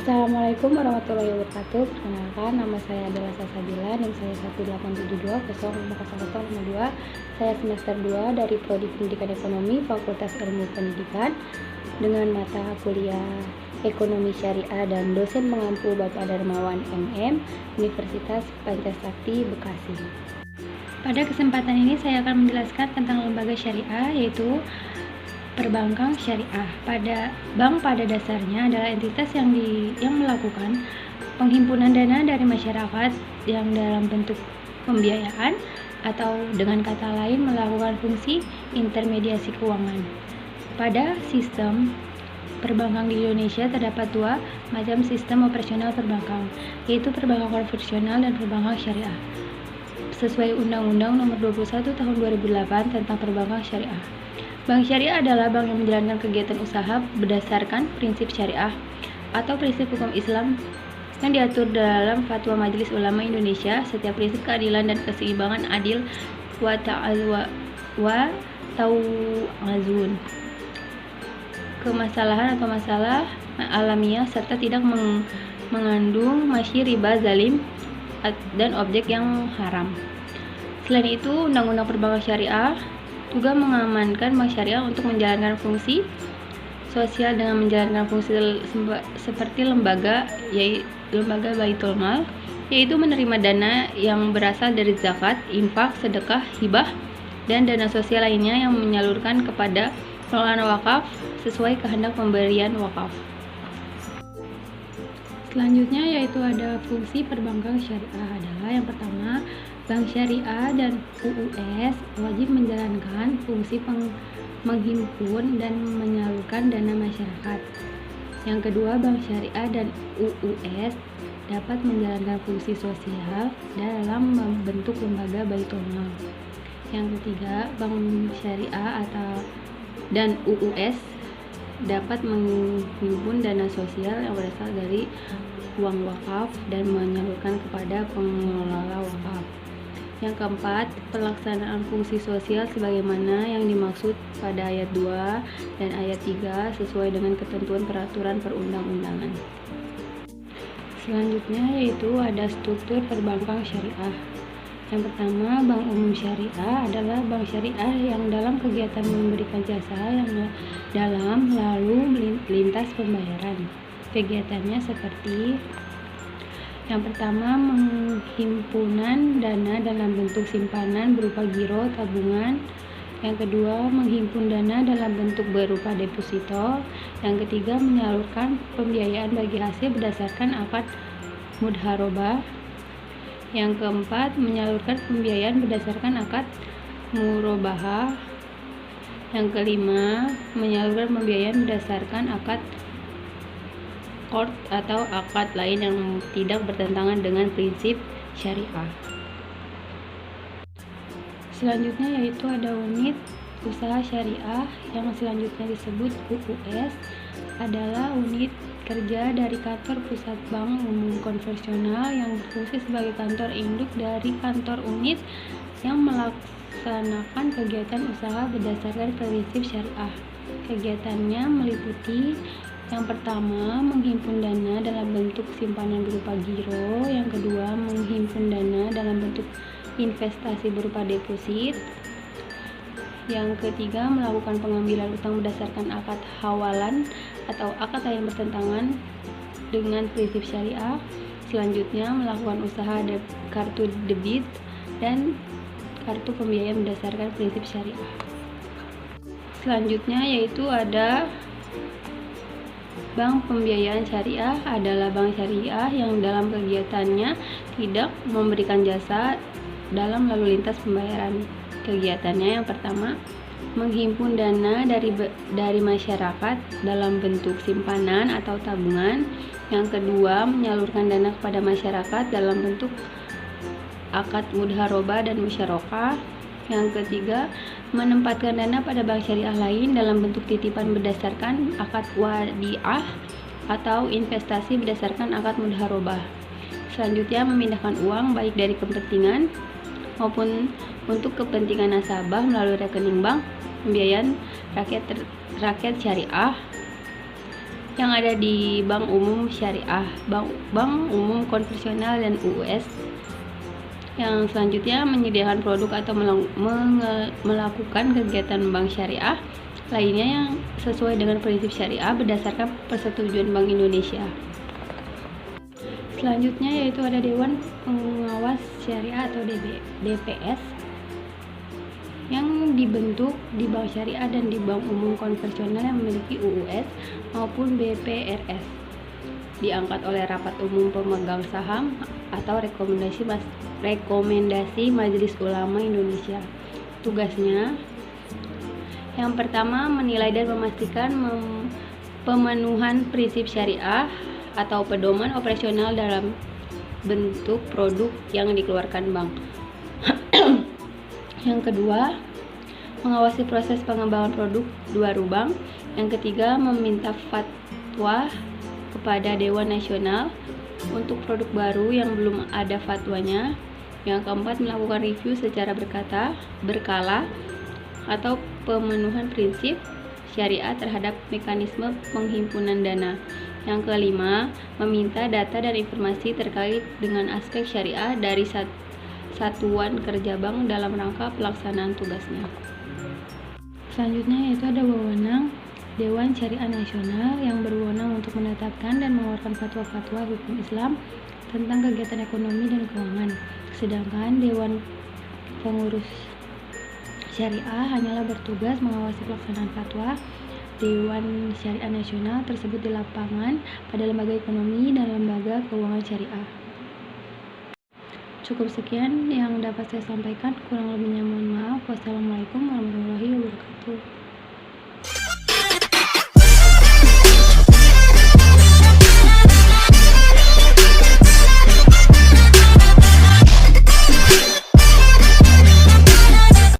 Assalamualaikum warahmatullahi wabarakatuh. Perkenalkan, nama saya adalah Sasabila, NIM saya 187205002. Saya semester 2 dari Prodi Pendidikan Ekonomi Fakultas Ilmu Pendidikan dengan mata kuliah Ekonomi Syariah dan dosen pengampu Bapak Darmawan MM, Universitas Pancasakti, Bekasi. Pada kesempatan ini saya akan menjelaskan tentang lembaga syariah, yaitu perbankan syariah. Bank pada dasarnya adalah entitas yang melakukan penghimpunan dana dari masyarakat yang dalam bentuk pembiayaan atau dengan kata lain melakukan fungsi intermediasi keuangan. Pada sistem perbankan di Indonesia terdapat dua macam sistem operasional perbankan, yaitu perbankan konvensional dan perbankan syariah. Sesuai Undang-Undang Nomor 21 Tahun 2008 tentang perbankan syariah. Bank syariah adalah bank yang menjalankan kegiatan usaha berdasarkan prinsip syariah atau prinsip hukum Islam yang diatur dalam Fatwa Majelis Ulama Indonesia. Setiap prinsip keadilan dan keseimbangan adil wa tawazun, kemasalahan atau masalah alamiah serta tidak mengandung masyi riba zalim dan objek yang haram. Selain itu, Undang-Undang Perbankan Syariah juga mengamankan bank syariah untuk menjalankan fungsi sosial dengan menjalankan fungsi seperti lembaga Baitul Mal, yaitu menerima dana yang berasal dari zakat, infak, sedekah, hibah, dan dana sosial lainnya yang menyalurkan kepada pengelolaan wakaf sesuai kehendak pemberian wakaf. Selanjutnya yaitu ada fungsi perbankan syariah adalah yang pertama, bank syariah dan UUS wajib menjalankan fungsi menghimpun dan menyalurkan dana masyarakat. Yang kedua, bank syariah dan UUS dapat menjalankan fungsi sosial dalam bentuk lembaga Baitul Mal. Yang ketiga, bank syariah dan UUS dapat menghimpun dana sosial yang berasal dari uang wakaf dan menyalurkan kepada pengelola wakaf. Yang keempat, pelaksanaan fungsi sosial sebagaimana yang dimaksud pada ayat 2 dan ayat 3 sesuai dengan ketentuan peraturan perundang-undangan. Selanjutnya yaitu ada struktur perbankan syariah. Yang pertama, bank umum syariah adalah bank syariah yang dalam kegiatan memberikan jasa yang dalam lalu lintas pembayaran. Kegiatannya seperti yang pertama, menghimpunan dana dalam bentuk simpanan berupa giro tabungan. Yang kedua, menghimpun dana dalam bentuk berupa deposito. Yang ketiga, menyalurkan pembiayaan bagi hasil berdasarkan akad mudharabah. Yang keempat, menyalurkan pembiayaan berdasarkan akad murabahah. Yang kelima, menyalurkan pembiayaan berdasarkan akad qard atau akad lain yang tidak bertentangan dengan prinsip syariah. Selanjutnya yaitu ada unit usaha syariah yang selanjutnya disebut UUS adalah unit kerja dari kantor pusat bank umum konvensional yang berfungsi sebagai kantor induk dari kantor unit yang melaksanakan kegiatan usaha berdasarkan prinsip syariah. Kegiatannya meliputi yang pertama, menghimpun dana dalam bentuk simpanan berupa giro. Yang kedua, menghimpun dana dalam bentuk investasi berupa deposit. Yang ketiga, melakukan pengambilan utang berdasarkan akad hawalan atau akad yang bertentangan dengan prinsip syariah. Selanjutnya, melakukan usaha kartu debit dan kartu pembiayaan berdasarkan prinsip syariah. Selanjutnya yaitu ada bank pembiayaan syariah adalah bank syariah yang dalam kegiatannya tidak memberikan jasa dalam lalu lintas pembayaran. Kegiatannya yang pertama, menghimpun dana dari masyarakat dalam bentuk simpanan atau tabungan. Yang kedua, menyalurkan dana kepada masyarakat dalam bentuk akad mudharabah dan musyarakah. Yang ketiga, menempatkan dana pada bank syariah lain dalam bentuk titipan berdasarkan akad wadiah atau investasi berdasarkan akad mudharabah. Selanjutnya, memindahkan uang baik dari kepentingan maupun untuk kepentingan nasabah melalui rekening bank pembiayaan rakyat syariah. yang ada di Bank Umum Syariah, Bank Umum Konvensional dan UUS. Yang selanjutnya menyediakan produk atau melakukan kegiatan bank syariah lainnya yang sesuai dengan prinsip syariah berdasarkan persetujuan Bank Indonesia. Selanjutnya yaitu ada Dewan Pengawas Syariah atau DPS yang dibentuk di Bank Syariah dan di Bank Umum Konvensional yang memiliki UUS maupun BPRS, diangkat oleh Rapat Umum Pemegang Saham atau rekomendasi Majelis Ulama Indonesia. Tugasnya yang pertama, menilai dan memastikan pemenuhan prinsip syariah atau pedoman operasional dalam bentuk produk yang dikeluarkan bank. Yang kedua, mengawasi proses pengembangan produk bank. Yang ketiga, meminta fatwa kepada Dewan Nasional untuk produk baru yang belum ada fatwanya. Yang keempat, melakukan review secara berkala atau pemenuhan prinsip syariah terhadap mekanisme penghimpunan dana. Yang kelima, meminta data dan informasi terkait dengan aspek syariah dari satuan kerja bank dalam rangka pelaksanaan tugasnya. Selanjutnya yaitu ada wewenang Dewan Syariah Nasional yang berwenang untuk menetapkan dan mengeluarkan fatwa-fatwa hukum Islam tentang kegiatan ekonomi dan keuangan. Sedangkan Dewan Pengurus Syariah hanyalah bertugas mengawasi pelaksanaan fatwa Dewan Syariah Nasional tersebut di lapangan pada lembaga ekonomi dan lembaga keuangan syariah. Cukup sekian yang dapat saya sampaikan, kurang lebihnya mohon maaf. Wassalamualaikum warahmatullahi wabarakatuh.